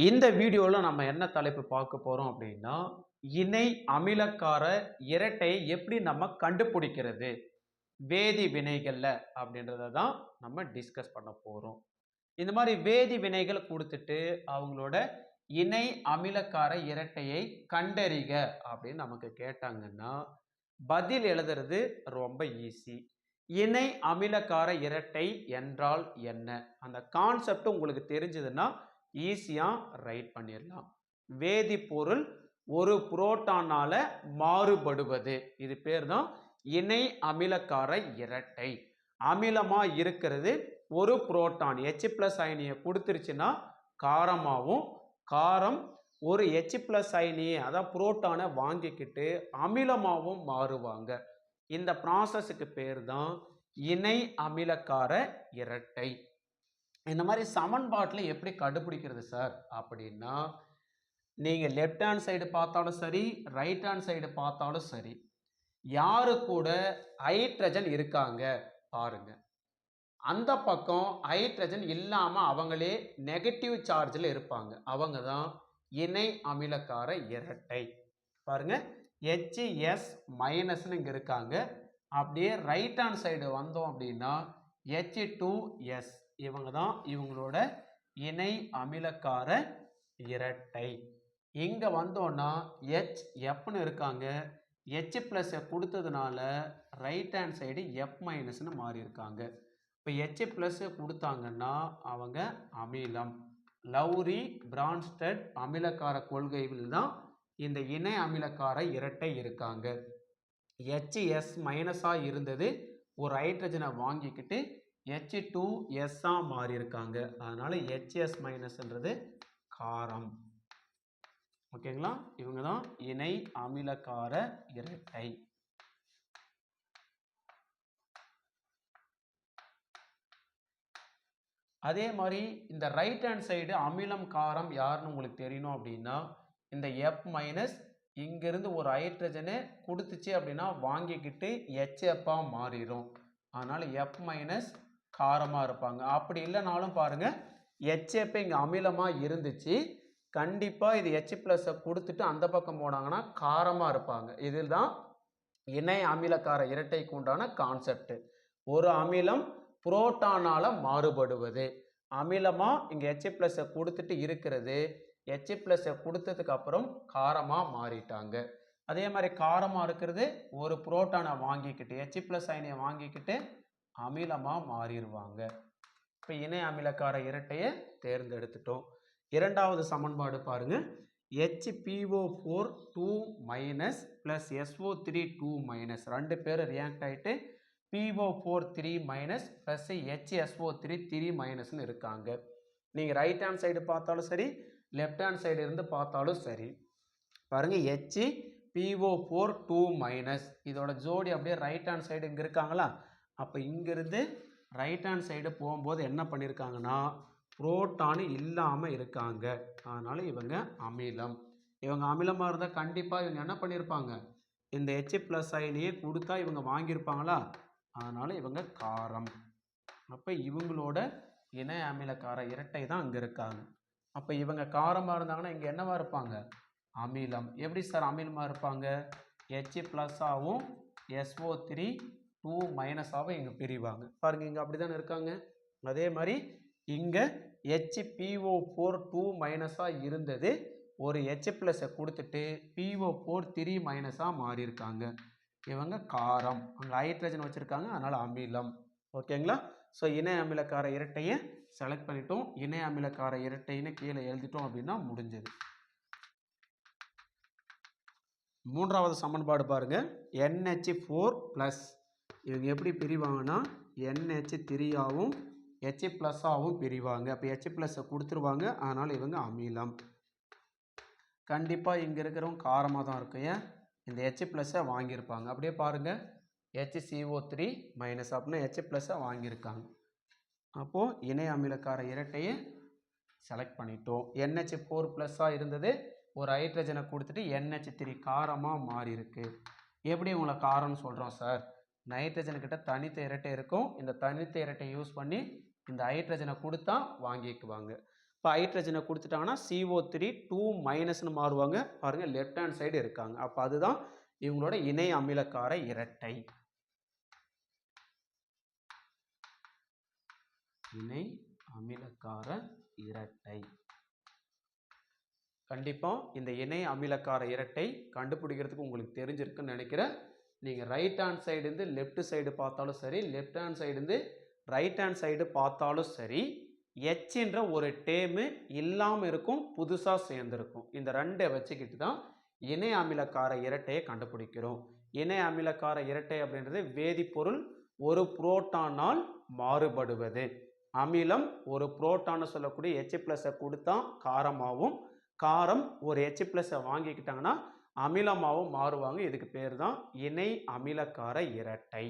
இந்த வீடியோவில் நம்ம என்ன தலைப்பு பார்க்க போகிறோம் அப்படின்னா, இணை அமிலக்கார இரட்டையை எப்படி நம்ம கண்டுபிடிக்கிறது? வேதி வினைகள்ல அப்படின்றத தான் நம்ம டிஸ்கஸ் பண்ண போறோம். இந்த மாதிரி வேதி வினைகள் குடுத்துட்டு, அவங்களோட இணை அமிலக்கார இரட்டையை கண்டறிக அப்படின்னு நமக்கு கேட்டாங்கன்னா, பதில் எழுதுறது ரொம்ப ஈஸி. இணை அமிலக்கார இரட்டை என்றால் என்ன? அந்த கான்செப்ட் உங்களுக்கு தெரிஞ்சதுன்னா ஈஸியா ரைட் பண்ணிடலாம். வேதிப்பொருள் ஒரு புரோட்டானால மாறுபடுவது, இது பேர் தான் இணை அமிலக்கார இரட்டை. அமிலமா இருக்கிறது ஒரு புரோட்டான் H+ அயனியை கொடுத்துருச்சுன்னா காரமாகவும், காரம் ஒரு H+ அயனியை அதாவது புரோட்டானை வாங்கிக்கிட்டு அமிலமாகவும் மாறுவாங்க. இந்த ப்ராசஸுக்கு பேர் தான் இணை அமிலக்கார இரட்டை. இந்த மாதிரி சமன்பாட்டில் எப்படி கண்டுபிடிக்கிறது சார் அப்படின்னா, நீங்கள் லெஃப்ட் ஹேண்ட் சைடு பார்த்தாலும் சரி, ரைட் ஹேண்ட் சைடு பார்த்தாலும் சரி, யாரு கூட ஹைட்ரஜன் இருக்காங்க பாருங்க. அந்த பக்கம் ஹைட்ரஜன் இல்லாமல் அவங்களே நெகட்டிவ் சார்ஜில் இருப்பாங்க. அவங்க தான் இணை அமிலக்கார இரட்டை. பாருங்க, H+ இங்கே இருக்காங்க. அப்படியே ரைட் ஹேண்ட் சைடு வந்தோம் அப்படின்னா H2S, இவங்க தான் இவங்களோட இணை அமிலக்கார இரட்டை. இங்க வந்தோம்னா HFன்னு இருக்காங்க. H+ கொடுத்ததுனால ரைட் ஹேண்ட் சைடு F- மாறி இருக்காங்க. இப்போ H+ கொடுத்தாங்கன்னா அவங்க அமிலம். லவ்ரி பிரான்ஸ்டட் அமிலக்கார கொள்கையில் தான் இந்த இணை அமிலக்கார இரட்டை இருக்காங்க. H- இருந்தது, ஒரு ஹைட்ரஜனை வாங்கிக்கிட்டு H2S மாறி இருக்காங்க. அதனால H- காரம். ஓகேங்களா? இவங்க தான் இணை அமிலக்கார இரட்டை. அதே மாதிரி இந்த ரைட் ஹேண்ட் சைடு அமிலம் காரம் யாருன்னு உங்களுக்கு தெரியணும் அப்படின்னா, இந்த F- இங்கிருந்து ஒரு ஹைட்ரஜனை கொடுத்துச்சு அப்படின்னா வாங்கிக்கிட்டு HF மாறிடும். அதனால F- காரமாக இருப்பாங்க. அப்படி இல்லைனாலும் பாருங்க, HF இங்கே அமிலமாக இருந்துச்சு, கண்டிப்பாக இது H+ கொடுத்துட்டு அந்த பக்கம் போனாங்கன்னா காரமாக இருப்பாங்க. இதில் தான் இணை அமிலக்கார இரட்டைக்கு உண்டான கான்செப்ட். ஒரு அமிலம் புரோட்டானால மாறுபடுவது. அமிலமா இங்க H+ கொடுத்துட்டு இருக்கிறது, H+ கொடுத்ததுக்கு அப்புறம் காரமா மாறிட்டாங்க. அதே மாதிரி காரமா இருக்கிறது ஒரு புரோட்டானை வாங்கிக்கிட்டு H+ அயனியை வாங்கிக்கிட்டு அமிலமா மாறிடுவாங்க. இப்போ இணை அமிலக்கார இரட்டையை தேர்ந்தெடுத்துட்டோம். இரண்டாவது சமன்பாடு பாருங்க, HPO4 2- plus SO3 2- ரெண்டு பேரும் ரியாக்ட் ஆகிட்டு PO4 3- plus HSO3 3- இருக்காங்க. நீங்கள் ரைட் ஹேண்ட் சைடு பார்த்தாலும் சரி, லெஃப்ட் ஹேண்ட் சைடு இருந்து பார்த்தாலும் சரி, பாருங்க HPO4 2- இதோட ஜோடி அப்படியே ரைட் ஹேண்ட் சைடு இங்கே இருக்காங்களா? அப்போ இங்கிருந்து ரைட் ஹேண்ட் சைடு போகும்போது என்ன பண்ணியிருக்காங்கன்னா புரோட்டான் இல்லாமல் இருக்காங்க. அதனால இவங்க அமிலம். இவங்க அமிலமாக இருந்தால் கண்டிப்பாக இவங்க என்ன பண்ணியிருப்பாங்க, இந்த H+ அயனியை கொடுத்தா இவங்க வாங்கியிருப்பாங்களா? அதனால இவங்க காரம். அப்போ இவங்களோட இணை அமிலக்கார இரட்டை தான் அங்கே இருக்காங்க. அப்போ இவங்க காரமாக இருந்தாங்கன்னா இங்கே என்னவா இருப்பாங்க, அமிலம். எப்படி சார் அமிலமாக இருப்பாங்க? H+ஆவும் SO3 2- இங்கே பிரிவாங்க. பாருங்க, இங்கே அப்படி தானே இருக்காங்க. அதே மாதிரி இங்கே HPO4 2- இருந்தது, ஒரு H+ கொடுத்துட்டு PO4 3- மாறி இருக்காங்க. இவங்க காரம். அங்கே ஹைட்ரஜன் வச்சுருக்காங்க, அதனால் அமிலம். ஓகேங்களா? ஸோ இணை அமிலக்கார இரட்டையை செலக்ட் பண்ணிட்டோம். இணை அமிலக்கார இரட்டைன்னு கீழே எழுதிட்டோம் அப்படின்னா முடிஞ்சது. மூன்றாவது சமன்பாடு பாருங்க, NH4+. இவங்க எப்படி பிரிவாங்கன்னா NH3ஆவும் H+ஆவும் பிரிவாங்க. அப்போ H+ கொடுத்துருவாங்க, அதனால் இவங்க அமிலம். கண்டிப்பாக இங்கே இருக்கிறவங்க காரமாக தான் இருக்கும். ஏன், இந்த H+ வாங்கியிருப்பாங்க. அப்படியே பாருங்கள், HCO3- அப்படின்னா H+ வாங்கியிருக்காங்க. அப்போது இணை அமிலக்கார இரட்டையை செலக்ட் பண்ணிட்டோம். NH4+ இருந்தது, ஒரு ஹைட்ரஜனை கொடுத்துட்டு NH3 காரமாக மாறி இருக்கு. எப்படி உங்களை காரம்னு சொல்கிறோம் சார்? நைட்ரஜனுக்கிட்ட தனித்த இரட்டை இருக்கும், இந்த தனித்த இரட்டை யூஸ் பண்ணி இந்த ஹைட்ரஜனை கொடுத்தா வாங்கிக்குவாங்க. இப்போ ஹைட்ரஜனை கொடுத்துட்டாங்கன்னா CO3 2 மைனஸ்னு மாறுவாங்க. பாருங்கள் லெஃப்ட் ஹேண்ட் சைடு இருக்காங்க. அப்போ அதுதான் இவங்களோட இணை அமிலக்கார இரட்டை. இணை அமிலக்கார இரட்டை. கண்டிப்பாக இந்த இணை அமிலக்கார இரட்டை கண்டுபிடிக்கிறதுக்கு உங்களுக்கு தெரிஞ்சிருக்குன்னு நினைக்கிறேன். நீங்கள் ரைட் ஹேண்ட் சைடு இருந்து லெஃப்ட் சைடு பார்த்தாலும் சரி, லெஃப்ட் ஹேண்ட் சைடு இருந்து ரைட் ஹேண்ட் சைடு பார்த்தாலும் சரி, என்ற ஒரு டேமு இல்லாமல் இருக்கும், புதுசாக சேர்ந்துருக்கும். இந்த ரெண்டை வச்சுக்கிட்டு தான் இணை அமிலக்கார இரட்டையை கண்டுபிடிக்கிறோம். இணை அமிலக்கார இரட்டை அப்படின்றது வேதிப்பொருள் ஒரு புரோட்டானால் மாறுபடுவது. அமிலம் ஒரு புரோட்டான்னு சொல்லக்கூடிய H+ கொடுத்தா காரமாகவும், காரம் ஒரு H+ வாங்கிக்கிட்டாங்கன்னா அமிலமாகவும் மாறுவாங்க. இதுக்கு பேர் தான் இணை அமிலக்கார இரட்டை.